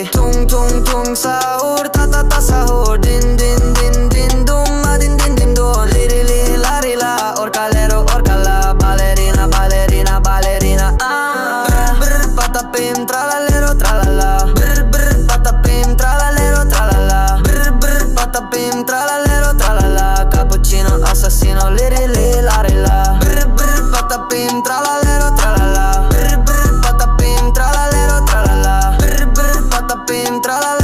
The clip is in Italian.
Tung tung tung sahur, ta ta ta sahur. Din din din din dum, ma din din din dum. Liri li la ri la, orcalero orcala. Ballerina ballerina ballerina. Brr brr patapim tralalero tralala. Brr brr patapim tralalero tralala. Brr brr patapim tralalero tralala. Cappuccino assassino, liri li la ri la. Brr brr patapim tralalero tralala. Brr brr patapim tralalero tralala. Brr brr patapim tralala.